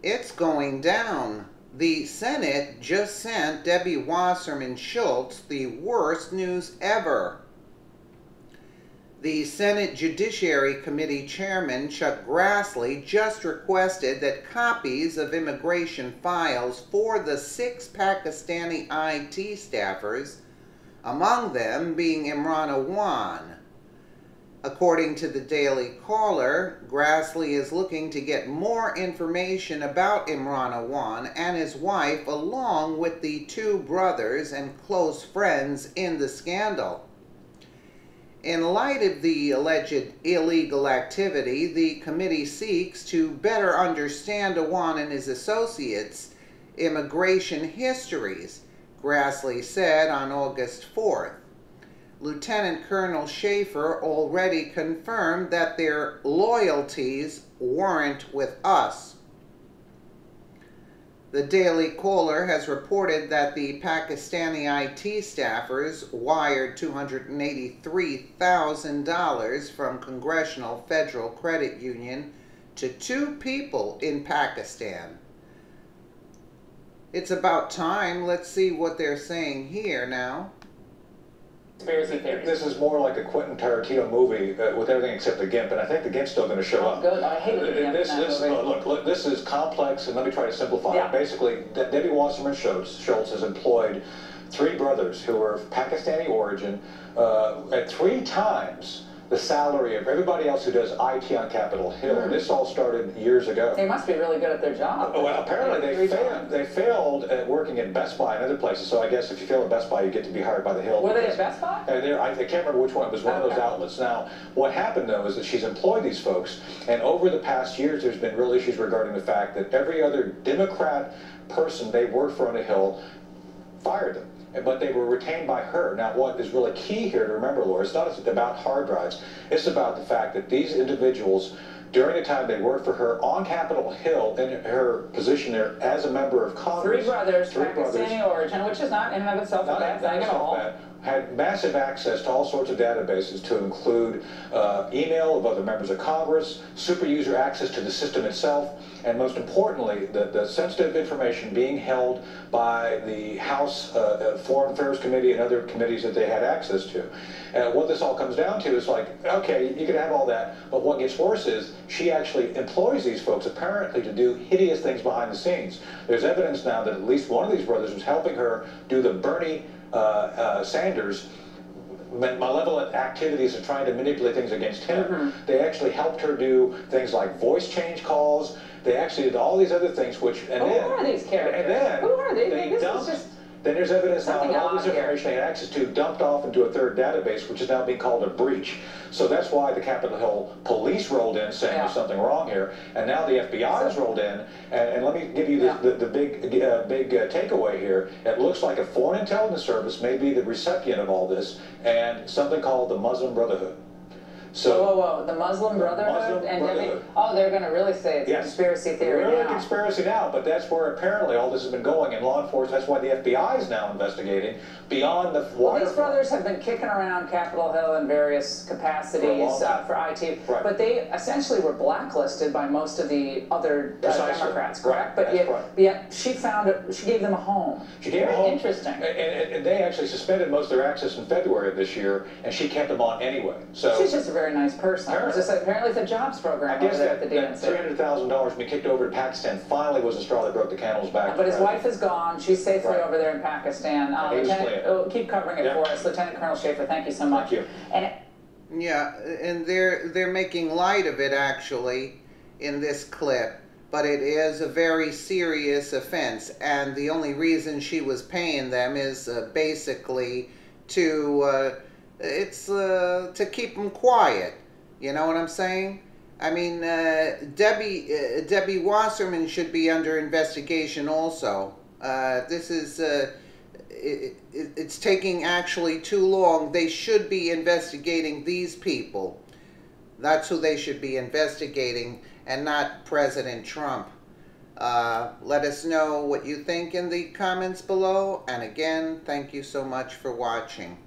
It's going down. The Senate just sent Debbie Wasserman Schultz the worst news ever. The Senate Judiciary Committee Chairman Chuck Grassley just requested that copies of immigration files for the 6 Pakistani IT staffers, among them being Imran Awan. According to the Daily Caller, Grassley is looking to get more information about Imran Awan and his wife, along with the 2 brothers and close friends in the scandal. In light of the alleged illegal activity, the committee seeks to better understand Awan and his associates' immigration histories, Grassley said on August 4th. Lieutenant Colonel Schaefer already confirmed that their loyalties weren't with us. The Daily Caller has reported that the Pakistani IT staffers wired $283,000 from Congressional Federal Credit Union to 2 people in Pakistan. It's about time. Let's see what they're saying here now. Conspiracy theories. This is more like a Quentin Tarantino movie with everything except the GIMP, and I think the GIMP's still going to show up. Good. I hate the GIMP in that movie. Look, this is complex, and let me try to simplify Yeah. it. Basically, Debbie Wasserman Schultz has employed 3 brothers who are of Pakistani origin at 3 times the salary of everybody else who does IT on Capitol Hill. This all started years ago. They must be really good at their job. Well, apparently they failed at working at Best Buy and other places. So I guess if you fail at Best Buy, you get to be hired by the Hill. Were they at Best Buy? I can't remember which one. It was one of those outlets. Now, what happened, though, is that she's employed these folks, and over the past years, there's been real issues regarding the fact that every other Democrat person they worked for on the Hill fired them. But they were retained by her. Now, what is really key here to remember, Laura, it's not about hard drives. It's about the fact that these individuals, during the time they worked for her on Capitol Hill, in her position there as a member of Congress, 3 brothers, Pakistani origin, which is not in and of itself a bad thing at all. Had massive access to all sorts of databases, to include email of other members of Congress, super user access to the system itself, and most importantly, the sensitive information being held by the House Foreign Affairs Committee and other committees that they had access to. What this all comes down to is like, okay, you can have all that, but what gets worse is she actually employs these folks apparently to do hideous things behind the scenes. There's evidence now that at least one of these brothers was helping her do the Bernie Sanders malevolent activities of trying to manipulate things against him. They actually helped her do things like voice change calls. They actually did all these other things, which Who are these characters? Who are they? This is just then there's evidence now that all this information they had access to dumped off into a 3rd database, which is now being called a breach. So that's why the Capitol Hill police rolled in saying there's something wrong here, and now the FBI has rolled in. And let me give you the big takeaway here. It looks like a foreign intelligence service may be the recipient of all this, and something called the Muslim Brotherhood. So, whoa, the Muslim Brotherhood? They're going to really say it's a conspiracy theory really now. Conspiracy now, but that's where apparently all this has been going in law enforcement. That's why the FBI is now investigating beyond the waterfront. Well, these brothers have been kicking around Capitol Hill in various capacities for IT, but they essentially were blacklisted by most of the other Democrats, correct? But yet she gave them a home. She gave them a home. Interesting. And they actually suspended most of their access in February of this year, and she kept them on anyway. So she's just a very nice person. Apparently it's a jobs program over there at the DNC. $300,000 being kicked over to Pakistan finally was the straw that broke the camel's back. But his wife is gone. She's safely over there in Pakistan. Keep covering it for us. Lieutenant Colonel Schaefer, thank you so much. Thank you. Yeah, and they're making light of it actually in this clip, but it is a very serious offense, and the only reason she was paying them is basically to keep them quiet. You know what I'm saying? I mean, Debbie Wasserman should be under investigation also. This is it's taking actually too long. They should be investigating these people. That's who they should be investigating, and not President Trump. Let us know what you think in the comments below. And again, thank you so much for watching.